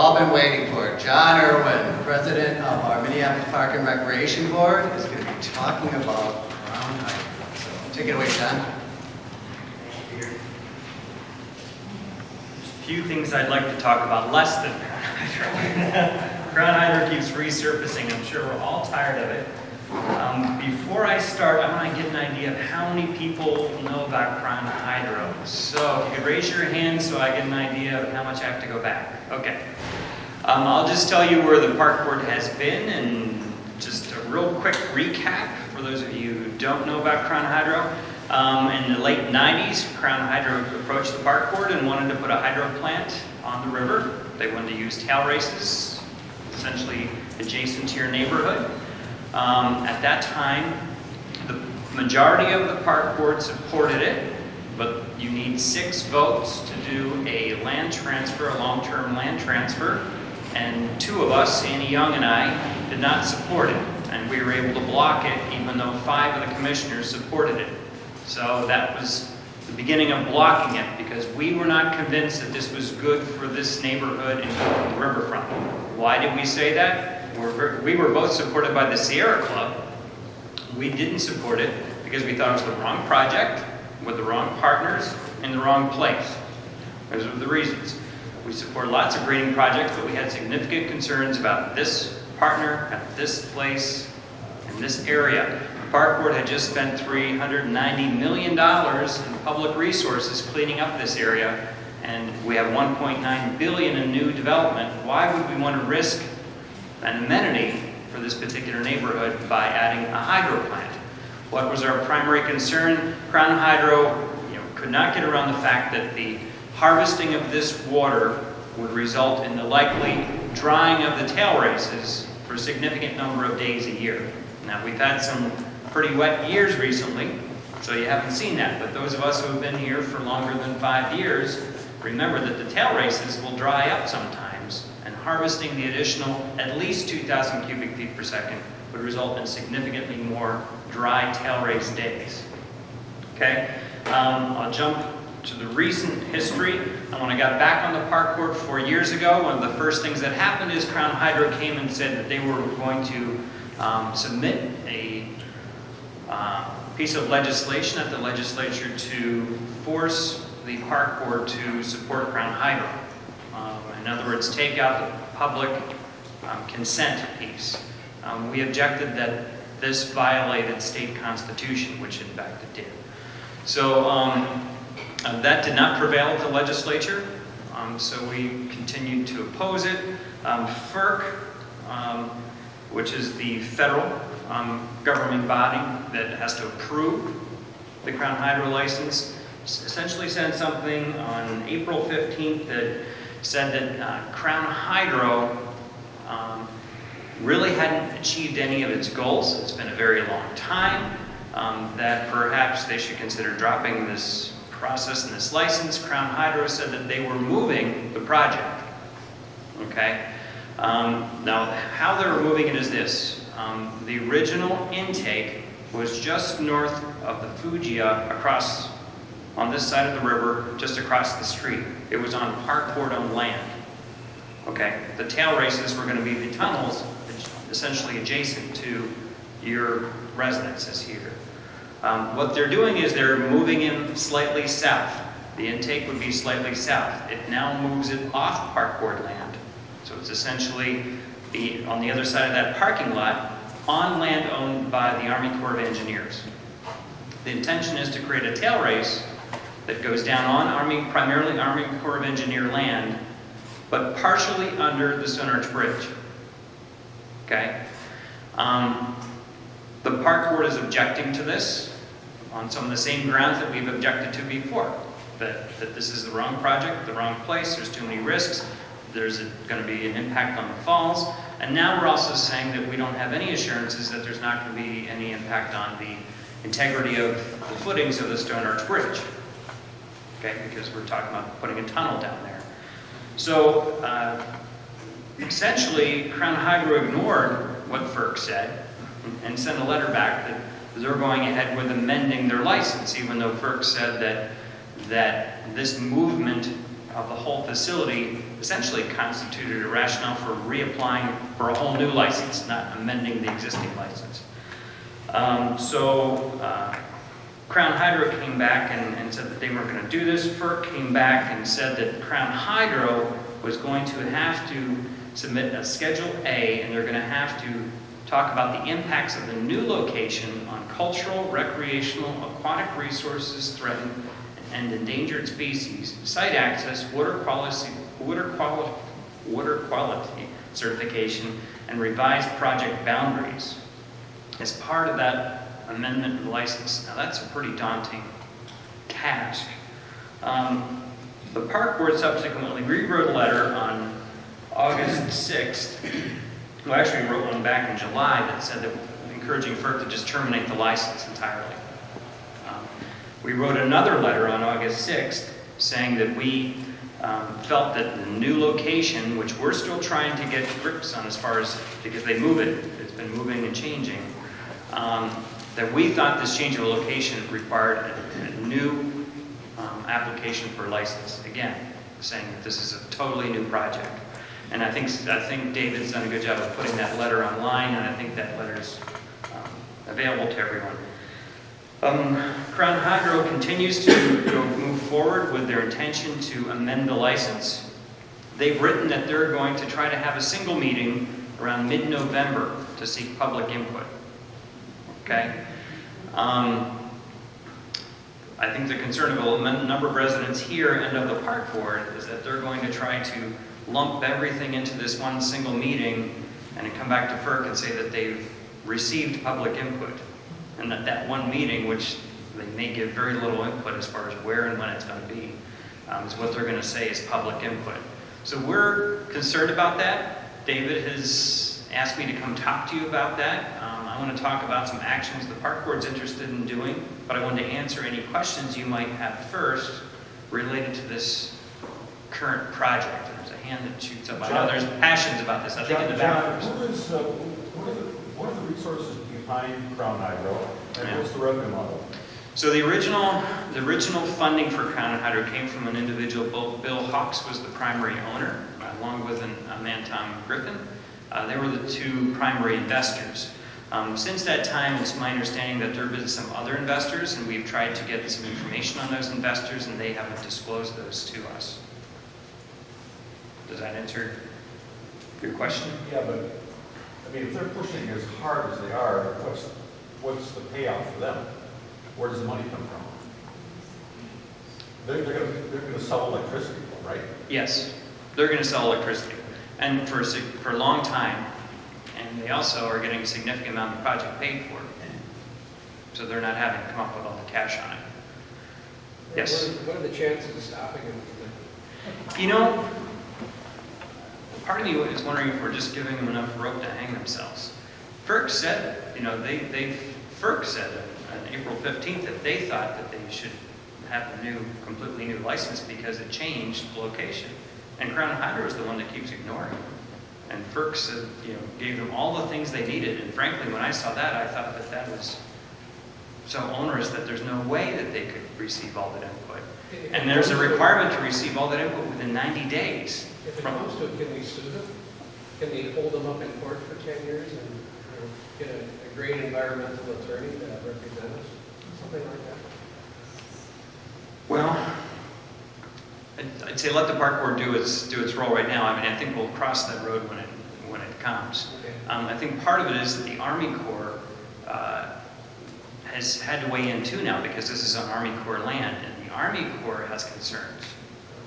all been waiting for. John Irwin, president of our Minneapolis Park and Recreation Board, is going to be talking about Crown Hydro. So take it away, John. There's a few things I'd like to talk about, less than Crown Hydro. Crown Hydro keeps resurfacing. I'm sure we're all tired of it. Before I start, I want to get an idea of how many people know about Crown Hydro. So if you could raise your hand so I get an idea of how much I have to go back. Okay. I'll just tell you where the park board has been, and just a real quick recap for those of you who don't know about Crown Hydro. In the late 90s, Crown Hydro approached the park board and wanted to put a hydro plant on the river. They wanted to use tail races, essentially adjacent to your neighborhood. At that time, the majority of the park board supported it, but you need 6 votes to do a land transfer, a long-term land transfer, and 2 of us, Annie Young and I, did not support it, and we were able to block it even though 5 of the commissioners supported it. So that was the beginning of blocking it, because we were not convinced that this was good for this neighborhood and the riverfront. Why did we say that? We were both supported by the Sierra Club. We didn't support it because we thought it was the wrong project, with the wrong partners, in the wrong place. Those were the reasons. We support lots of greening projects, but we had significant concerns about this partner at this place in this area. The park board had just spent $390 million in public resources cleaning up this area, and we have $1.9 billion in new development. Why would we want to risk an amenity for this particular neighborhood by adding a hydro plant? What was our primary concern? Crown Hydro could not get around the fact that the harvesting of this water would result in the likely drying of the tail races for a significant number of days a year. Now, we've had some pretty wet years recently, so you haven't seen that, but those of us who have been here for longer than 5 years remember that the tail races will dry up sometimes, and harvesting the additional at least 2,000 cubic feet per second would result in significantly more dry tail race days. Okay, I'll jump to the recent history. When I got back on the park board 4 years ago, one of the first things that happened is Crown Hydro came and said that they were going to submit a piece of legislation at the legislature to force the park board to support Crown Hydro. In other words, take out the public consent piece. We objected that this violated state constitution, which in fact it did. So that did not prevail at the legislature, so we continued to oppose it. FERC, which is the federal government body that has to approve the Crown Hydro license, essentially said something on April 15th that said that Crown Hydro really hadn't achieved any of its goals. It's been a very long time, that perhaps they should consider dropping this process and this license. Crown Hydro said that they were moving the project. Okay? Now, how they were moving it is this. The original intake was just north of the Fugia, across on this side of the river, just across the street. It was on park board-owned land. Okay? The tail races were going to be the tunnels essentially adjacent to your residences here. What they're doing is they're moving in slightly south. The intake would be slightly south. It now moves it off park board land. So it's essentially on the other side of that parking lot, on land owned by the Army Corps of Engineers. The intention is to create a tail race that goes down on primarily Army Corps of Engineer land, but partially under the Stone Arch Bridge. Okay? The park board is objecting to this on some of the same grounds that we've objected to before. That this is the wrong project, the wrong place, there's too many risks, there's going to be an impact on the falls, and now we're also saying that we don't have any assurances that there's not going to be any impact on the integrity of the footings of the Stone Arch Bridge. Okay, because we're talking about putting a tunnel down there. So, essentially, Crown Hydro ignored what FERC said and sent a letter back that they're going ahead with amending their license, even though FERC said that this movement of the whole facility essentially constituted a rationale for reapplying for a whole new license, not amending the existing license. Crown Hydro came back and said that they weren't going to do this. FERC came back and said that Crown Hydro was going to have to submit a Schedule A, and they're going to have to talk about the impacts of the new location on cultural, recreational, aquatic resources threatened and endangered species, site access, water quality certification, and revised project boundaries as part of that amendment of the license. Now that's a pretty daunting task. The park board subsequently rewrote a letter on August 6th. Well, actually wrote one back in July that said that encouraging FERC to just terminate the license entirely. We wrote another letter on August 6th saying that we felt that the new location, which we're still trying to get grips on as far as, because they move it, it's been moving and changing, that we thought this change of location required a new application for a license. Again, saying that this is a totally new project. And I think David's done a good job of putting that letter online, and I think that letter is available to everyone. Crown Hydro continues to move forward with their intention to amend the license. They've written that they're going to try to have a single meeting around mid-November to seek public input. Okay? I think the concern of a number of residents here and of the park board is that they're going to try to lump everything into this one single meeting and then come back to FERC and say that they've received public input. And that one meeting, which they may give very little input as far as where and when it's going to be, is what they're going to say is public input. So we're concerned about that. David has asked me to come talk to you about that. I want to talk about some actions the park board's interested in doing, but I wanted to answer any questions you might have first related to this current project. There's a hand that shoots up. I know there's passions about this. I think in the back. What are the resources behind Crown Hydro, and what's the revenue model? So the original funding for Crown Hydro came from an individual. Bill Hawks was the primary owner, along with a man, Tom Griffin. They were the two primary investors. Since that time, it's my understanding that there have been some other investors, and we've tried to get some information on those investors, and they haven't disclosed those to us. Does that answer your question? Yeah, but I mean, if they're pushing as hard as they are, what's the payoff for them? Where does the money come from? They're going to sell electricity, right? Yes, they're going to sell electricity, and for a long time. And they also are getting a significant amount of the project paid for. So they're not having to come up with all the cash on it. Yes? What are the chances of stopping them? You know, part of me is wondering if we're just giving them enough rope to hang themselves. FERC said, FERC said on April 15th that they thought that they should have a completely new license because it changed the location. And Crown Hydro is the one that keeps ignoring it. And FERC said, gave them all the things they needed. And frankly, when I saw that, I thought that that was so onerous that there's no way that they could receive all that input. And there's a requirement to receive all that input within 90 days. If it comes to it, can we sue them? Can we hold them up in court for 10 years and get a great environmental attorney to represent us? Something like that. Well, I'd say let the park board do its role right now. I mean, I think we'll cross that road when it comes. Okay. I think part of it is that the Army Corps has had to weigh in too now because this is on Army Corps land, and the Army Corps has concerns.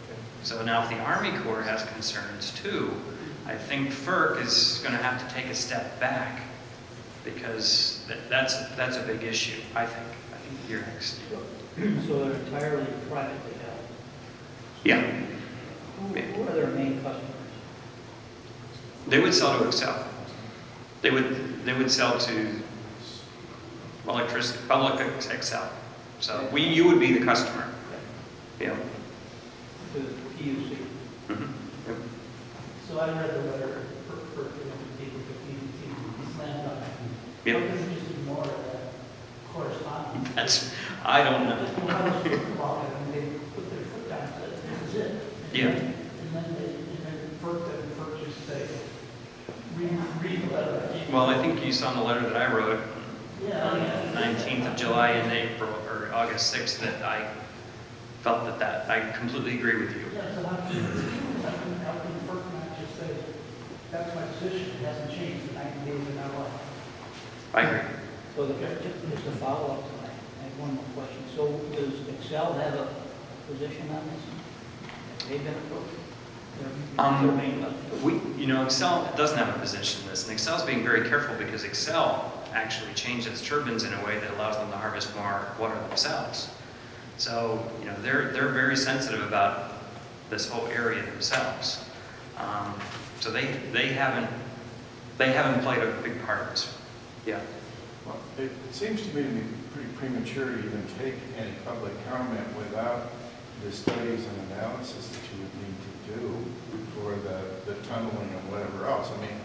Okay. So now if the Army Corps has concerns too, I think FERC is going to have to take a step back because that's a big issue, I think. I think you're next. So they're entirely privately held. Yeah. Who are their main customers? They would sell to Excel. They would sell to electricity, public Excel. So you would be the customer. Yeah. To the PUC. Mm-hmm. Yep. So I read the letter for PUC slammed on it. Yep. Why doesn't just ignore that correspondence? I don't know. When I was football, and they put their foot down and said, this is it. Yeah. And then FERC just say, read the letter. Well, I think you saw in the letter that I wrote Yeah, on the 19th of July and April, or August 6th, that I felt that I completely agree with you. Yeah, so how can FERC not just say, that's my position, it hasn't changed in 90 days in our life? I agree. So just a follow-up to that, I have one more question. So does Excel have a position on this? Have they been approached? Their main level? Excel doesn't have a position in this, and Excel's being very careful because Excel actually changed its turbines in a way that allows them to harvest more water themselves. So, they're very sensitive about this whole area themselves. So they haven't played a big part of this. Yeah. Well, it seems to me to be pretty premature to even take any public comment without the studies and analysis that you would need to do for the tunneling and whatever else. I mean,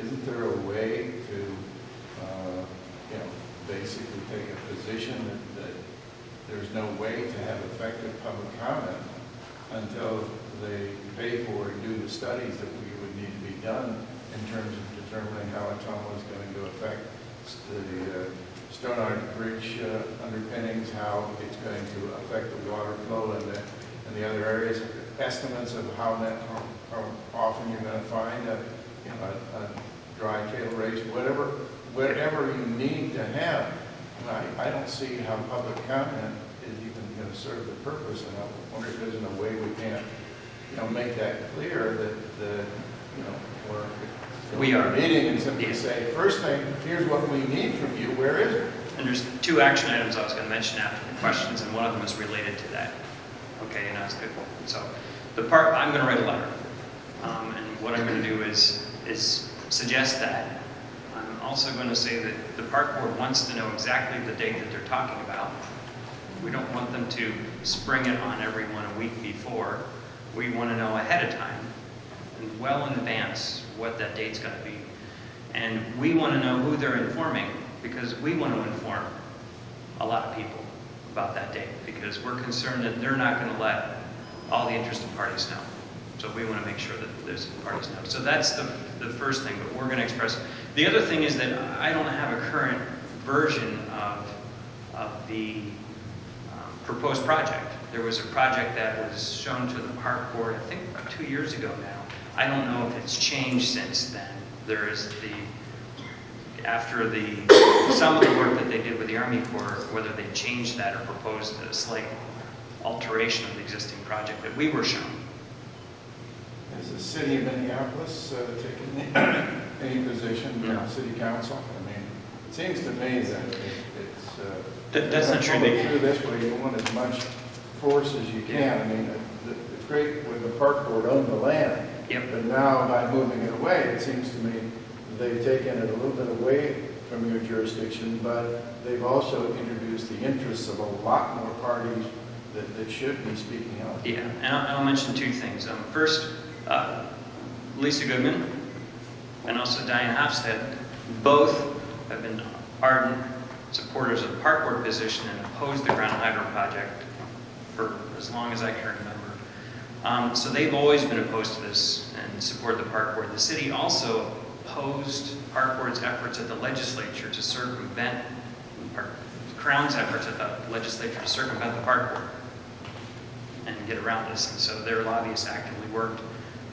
isn't there a way to, basically take a position that there's no way to have effective public comment until they pay for and do the studies that would need to be done in terms of determining how a tunnel is going to affect the Stone Arch Bridge underpinnings, how it's going to affect the water flow and the other areas, estimates of how often you're going to find a dry tail race, whatever you need to have. I don't see how public comment is even going to serve the purpose, and I wonder if there's a way we can, make that clear that We are. meeting and simply say, first thing, here's what we need from you, where is it? And there's two action items I was going to mention after the questions, and one of them is related to that. Okay, and that's good. So I'm going to write a letter, and what I'm going to do is suggest that. I'm also going to say that the park board wants to know exactly the date that they're talking about. We don't want them to spring it on everyone a week before. We want to know ahead of time, and well in advance, what that date's going to be. And we want to know who they're informing, because we want to inform a lot of people about that date, because we're concerned that they're not going to let all the interested parties know. So we want to make sure that those parties know. So that's the first thing, but we're going to express. The other thing is that I don't have a current version of the proposed project. There was a project that was shown to the park board, I think about 2 years ago now. I don't know if it's changed since then. There is after some of the work that they did with the Army Corps, whether they changed that or proposed a slight alteration of the existing project that we were shown. Has the city of Minneapolis taken any position, city council? I mean, it seems to me that That's not true. Through this way, you want as much force as you can. I mean, it's great when the park board owned the land. Yep. But now, by moving it away, it seems to me they've taken it a little bit away from your jurisdiction, but they've also introduced the interests of a lot more parties that should be speaking out. Yeah, and I'll mention two things. First, Lisa Goodman and also Diane Hofstad both have been ardent supporters of the park board position and opposed the ground hydro project for as long as I can remember. So they've always been opposed to this and support the park board. The city also opposed park board's efforts at the legislature to circumvent, Crown's efforts at the legislature to circumvent the park board and get around this. And so their lobbyists actively worked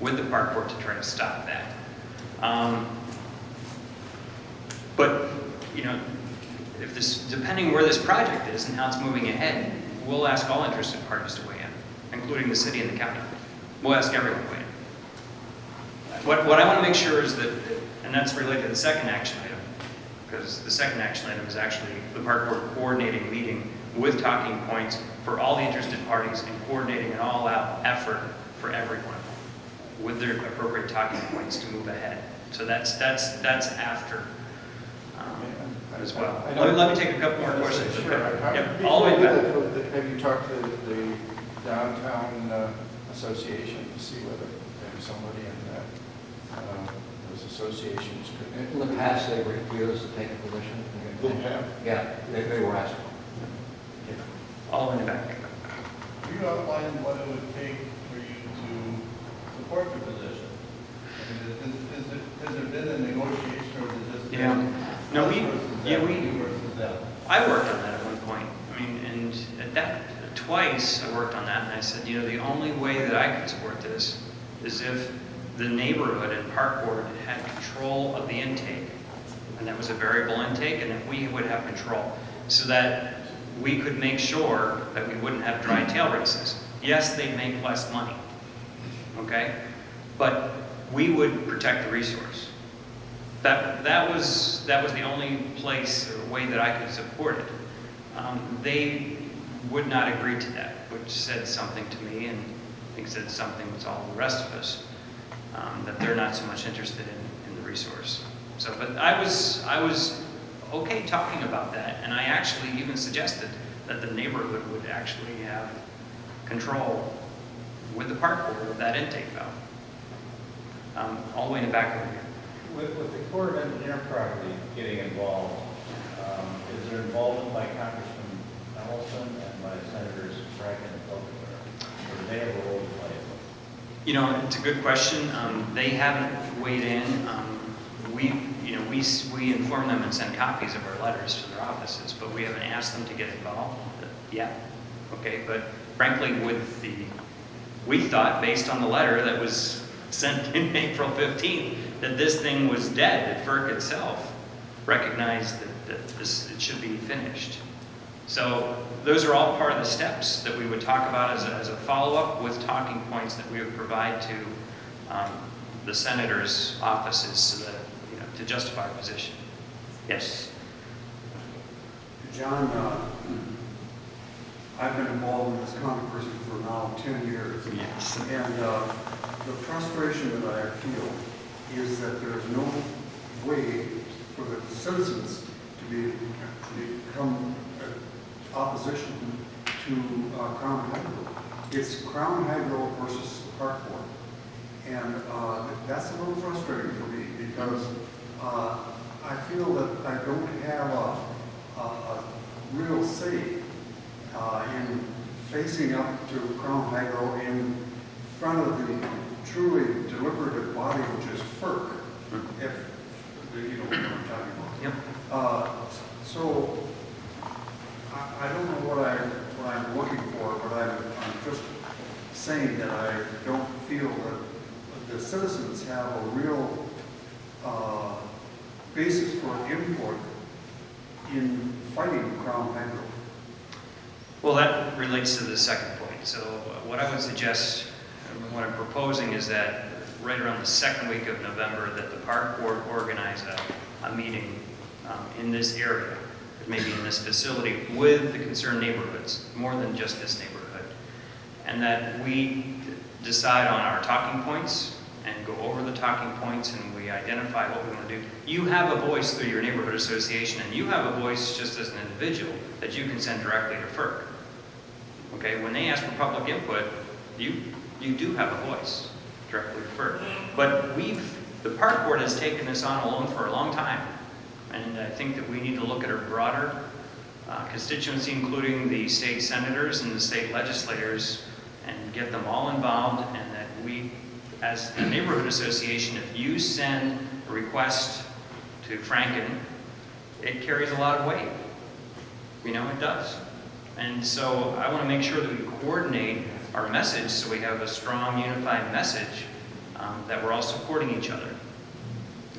with the park board to try to stop that. But, if depending where this project is and how it's moving ahead, we'll ask all interested parties to weigh in, including the city and the county. We'll ask everyone to weigh in. What I want to make sure is that, and that's related to the second action item, because the second action item is actually the park board coordinating meeting with talking points for all the interested parties and coordinating an all-out effort for everyone with their appropriate talking points to move ahead. So that's after as well. Let me take a couple more questions. Sure. Yep, all the way back. Have you talked to the downtown association to see whether there's somebody in those associations could? In the past, they refused to take a position. They have? Yeah, they were asked. All in the back. Can you outline what it would take for you to support the position? I mean, has there been a negotiation or is it just? Yeah. No, us versus them, you versus them? I worked on that at one point. I mean, and at that, twice I worked on that, and I said, you know, the only way that I could support this is if the neighborhood and park board had control of the intake, and that was a variable intake, and that we would have control, so that we could make sure that we wouldn't have dry tail races. Yes, they'd make less money, okay? But we would protect the resource. That was the only place or way that I could support it. They would not agree to that, which said something to me, and I think said something to all the rest of us, that they're not so much interested in the resource. So, but I was okay talking about that, and I actually even suggested that the neighborhood would actually have control with the park board of that intake valve. All the way in the back over here. With the Corps of Engineer property getting involved, is there involvement by Congressman Ellison and by Senators Franken and Klobuchar? Or do they have a role to play? You know, it's a good question. They haven't weighed in. We inform them and send copies of our letters to their offices, but we haven't asked them to get involved yet. Okay, but frankly, we thought based on the letter that was sent in April 15th that this thing was dead. That FERC itself recognized that it should be finished. So those are all part of the steps that we would talk about as a follow-up with talking points that we would provide to the senators' offices so that, to justify our position. Yes? John, I've been involved in this controversy for now 10 years. Yes. And the frustration that I feel is that there is no way for the citizens to become opposition to Crown Hydro. It's Crown Hydro versus the Park Board. And that's a little frustrating for me because I feel that I don't have a real say in facing up to Crown Hydro in front of the truly deliberative body, which is FERC, if you know what I'm talking about. Yep. So I don't know what I'm looking for, but I'm just saying that I don't feel that the citizens have a real basis for input in fighting Crown Hydro. Well, that relates to the second point. So what I would suggest, what I'm proposing is that right around the second week of November that the park board organize a meeting in this area, maybe in this facility, with the concerned neighborhoods, more than just this neighborhood. And that we decide on our talking points and go over the talking points and we identify what we want to do. You have a voice through your neighborhood association, and you have a voice just as an individual that you can send directly to FERC. Okay, when they ask for public input, you do have a voice directly to FERC. But the park board has taken this on alone for a long time. And I think that we need to look at our broader constituency, including the state senators and the state legislators, and get them all involved, and that we, as a neighborhood association, if you send a request to Franken, it carries a lot of weight. It does. And so I want to make sure that we coordinate our message so we have a strong, unified message that we're all supporting each other.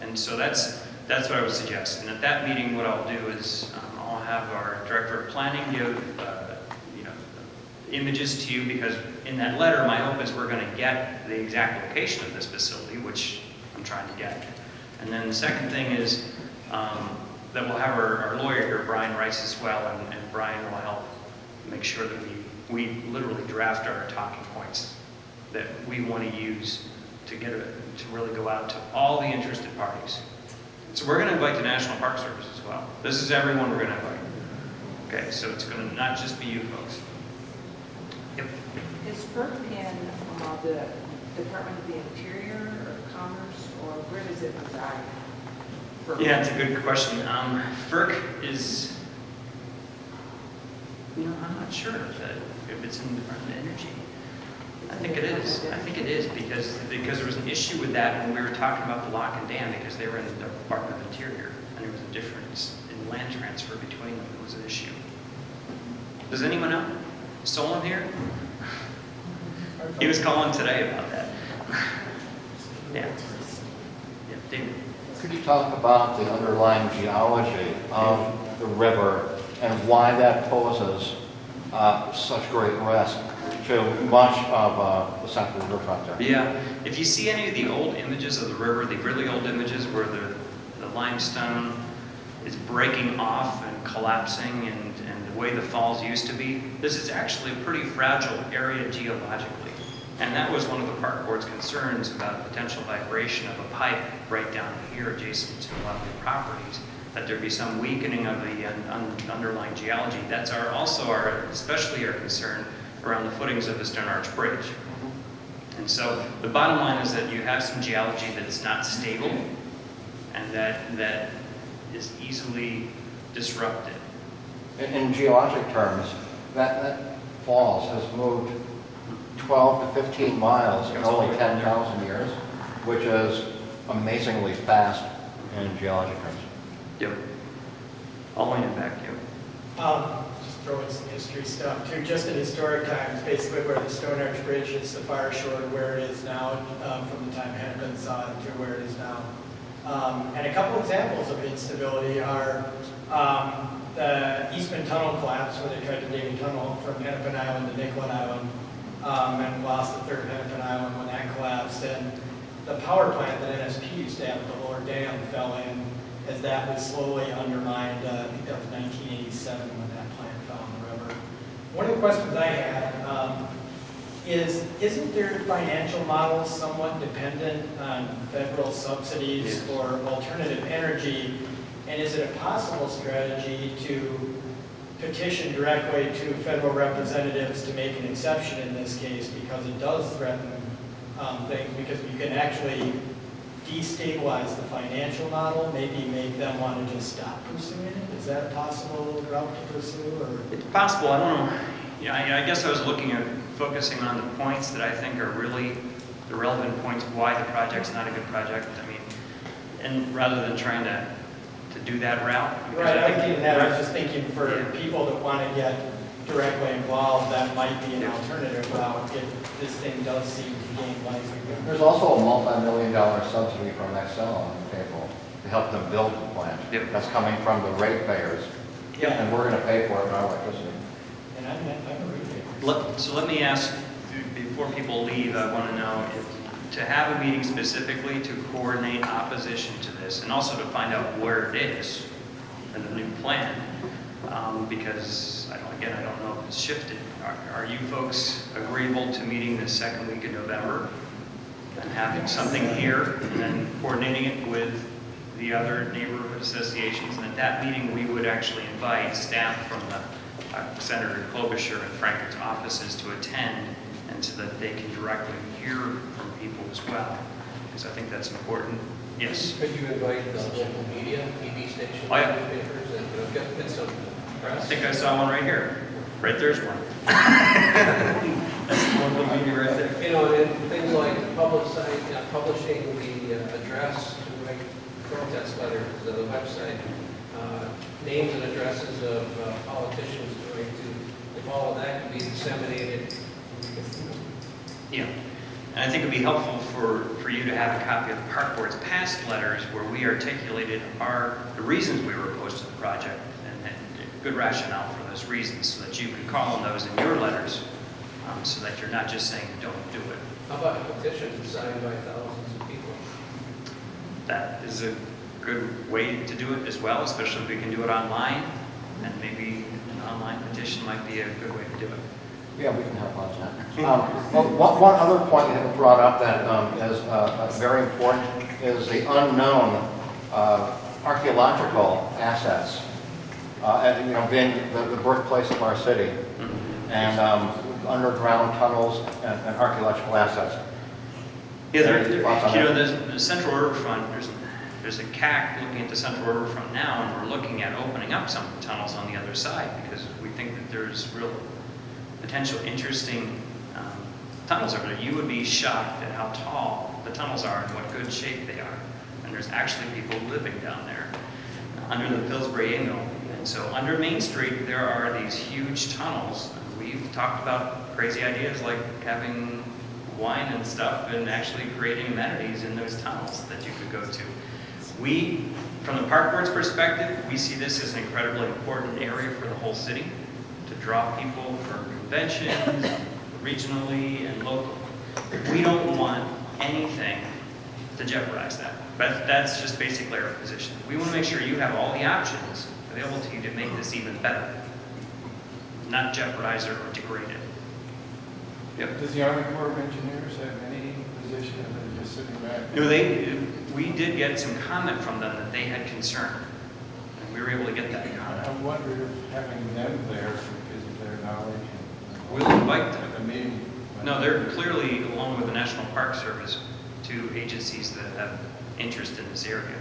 And so that's what I would suggest. And at that meeting, what I'll do is I'll have our director of planning give images to you, because in that letter, my hope is we're going to get the exact location of this facility, which I'm trying to get. And then the second thing is that we'll have our lawyer here, Brian Rice, as well, and Brian will help make sure that we literally draft our talking points that we want to use to really go out to all the interested parties. So we're going to invite the National Park Service as well. This is everyone we're going to invite. Okay, so it's going to not just be you folks. Yep. Is FERC in the Department of the Interior or Commerce, or where does it reside? Yeah, it's a good question. FERC is, I'm not sure if it's in the Department of Energy. I think it is. I think it is because there was an issue with that when we were talking about the lock and dam because they were in the Department of Interior and there was a difference in land transfer between them. It was an issue. Does anyone know? Solon here? He was calling today about that. Yeah. Yeah, David. Could you talk about the underlying geology of the river and why that poses such great risk to much of the central riverfront there? Yeah, if you see any of the old images of the river, the really old images where the limestone is breaking off and collapsing and the way the falls used to be, this is actually a pretty fragile area geologically. And that was one of the park board's concerns about potential vibration of a pipe right down here adjacent to a lot of the properties, that there'd be some weakening of the underlying geology. That's especially our concern around the footings of the Stone Arch Bridge. And so the bottom line is that you have some geology that's not stable and that is easily disrupted. In geologic terms, that falls has moved 12 to 15 miles in only 10,000 years, which is amazingly fast in geologic terms. Yep. All in vacuum. Just throw in some history stuff too. Just in historic times, basically where the Stone Arch Bridge is the far shore to where it is now, from the time Hennepin saw it to where it is now. And a couple examples of instability are the Eastman Tunnel collapse, where they tried to dig a tunnel from Hennepin Island to Nicklin Island, and lost the third Hennepin Island when that collapsed. And the power plant that NSP used to have at the lower dam fell in as that was slowly undermined. I think that was 1987 when that plant fell in the river. One of the questions I had isn't their financial model somewhat dependent on federal subsidies for alternative energy? And is it a possible strategy to petition directly to federal representatives to make an exception in this case, because it does threaten things, because you can actually destabilize the financial model, maybe make them want to just stop pursuing it? Is that a possible route to pursue? Or? It's possible. I don't know. I guess I was looking at focusing on the points that I think are really the relevant points of why the project's not a good project. I mean, and rather than trying to do that route. Right, I was thinking that. I was just thinking for people that want to get directly involved, that might be an alternative route if this thing does seem to gain life again. There's also a multi-million-dollar subsidy from Excel on the table to help them build the plant. Yep. That's coming from the ratepayers. Yeah. And we're going to pay for it in our electricity. And I'm a retailer. So let me ask, before people leave, I want to know if to have a meeting specifically to coordinate opposition to this and also to find out where it is in the new plan, because I don't know if it's shifted. Are you folks agreeable to meeting the second week in November and having something here and then coordinating it with the other neighborhood associations? And at that meeting, we would actually invite staff from the Senator Klobuchar and Franklin's offices to attend, and so that they can directly hear from people as well, because I think that's important. Yes? Could you invite the local media, TV stations, Oh, yeah. newspapers, and get some I press? think I saw one right here. Right there's one. That's one little meeting right there. You know, and things like publishing the address to write protest letters to the website, names and addresses of politicians to write to, if all of that can be disseminated. Yeah. And I think it would be helpful for you to have a copy of the Park Board's past letters where we articulated the reasons we were opposed to the project and good rationale for those reasons, so that you could call on those in your letters, so that you're not just saying don't do it. How about a petition signed by thousands of people? That is a good way to do it as well, especially if we can do it online, and maybe an online petition might be a good way to do it. Yeah, we can help on that. One other point you have brought up that is very important is the unknown archaeological assets, being the birthplace of our city, and underground tunnels and archaeological assets. Yeah, the Central Riverfront, there's a CAC looking at the Central Riverfront now, and we're looking at opening up some tunnels on the other side, because we think that there's real potential interesting tunnels over there. You would be shocked at how tall the tunnels are and what good shape they are. And there's actually people living down there under the Pillsbury A Mill. And so under Main Street, there are these huge tunnels. We've talked about crazy ideas like having wine and stuff and actually creating amenities in those tunnels that you could go to. We, from the park board's perspective, we see this as an incredibly important area for the whole city to draw people for conventions, regionally and locally. We don't want anything to jeopardize that. But that's just basically our position. We want to make sure you have all the options available to you to make this even better, not jeopardize it or degrade it. Yep. Does the Army Corps of Engineers have any position, or they're just sitting back? No, we did get some comment from them that they had concern, and we were able to get that comment. I wonder if having them there because of their knowledge. We'll invite them. I mean, No, they're clearly, along with the National Park Service, two agencies that have interest in this area.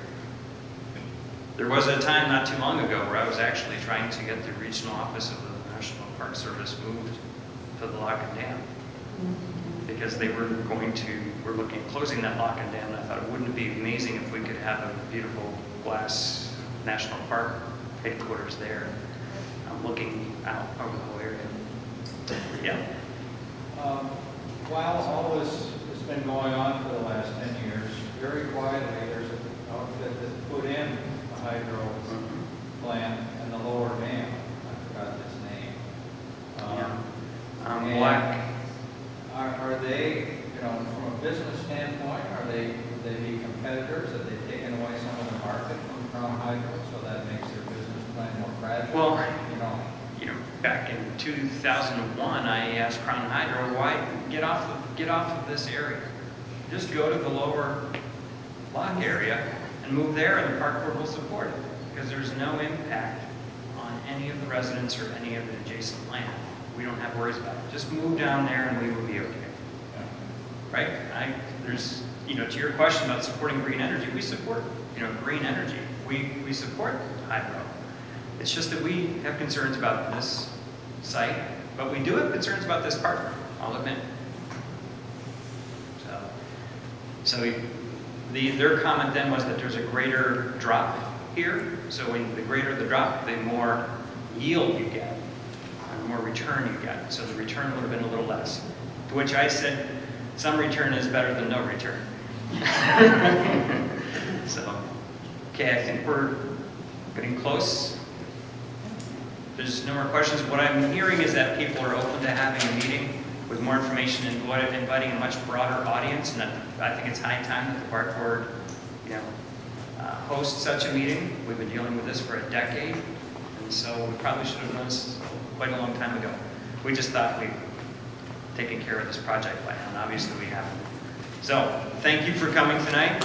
There was a time not too long ago where I was actually trying to get the regional office of the National Park Service moved to the lock and dam because they were looking at closing that lock and dam. And I thought, wouldn't it be amazing if we could have a beautiful glass national park headquarters there, looking out over the whole area. Yeah. While all this has been going on for the last 10 years, very quietly, there's an outfit that put in the hydro plant and the lower dam. I forgot its name. And Black. Are they, from a business standpoint, would they be competitors? Have they taken away some of the market from Crown Hydro, so that makes their business plan more fragile? Well, back in 2001, I asked Crown Hydro, why get off of this area? Just go to the lower lock area and move there, and the park board will support it because there's no impact on any of the residents or any of the adjacent land. We don't have worries about it. Just move down there and we will be okay. Right? There's, to your question about supporting green energy, we support, green energy. We support hydro. It's just that we have concerns about this site, but we do have concerns about this partner, I'll admit. So their comment then was that there's a greater drop here. So when the greater the drop, the more yield you get, and the more return you get. So the return would have been a little less. To which I said, some return is better than no return. So, okay, I think we're getting close. There's no more questions. What I'm hearing is that people are open to having a meeting with more information and inviting a much broader audience. And I think it's high time that the park board, host such a meeting. We've been dealing with this for a decade, and so we probably should have done this quite a long time ago. We just thought we'd taken care of this project by now, and obviously we haven't. So, thank you for coming tonight.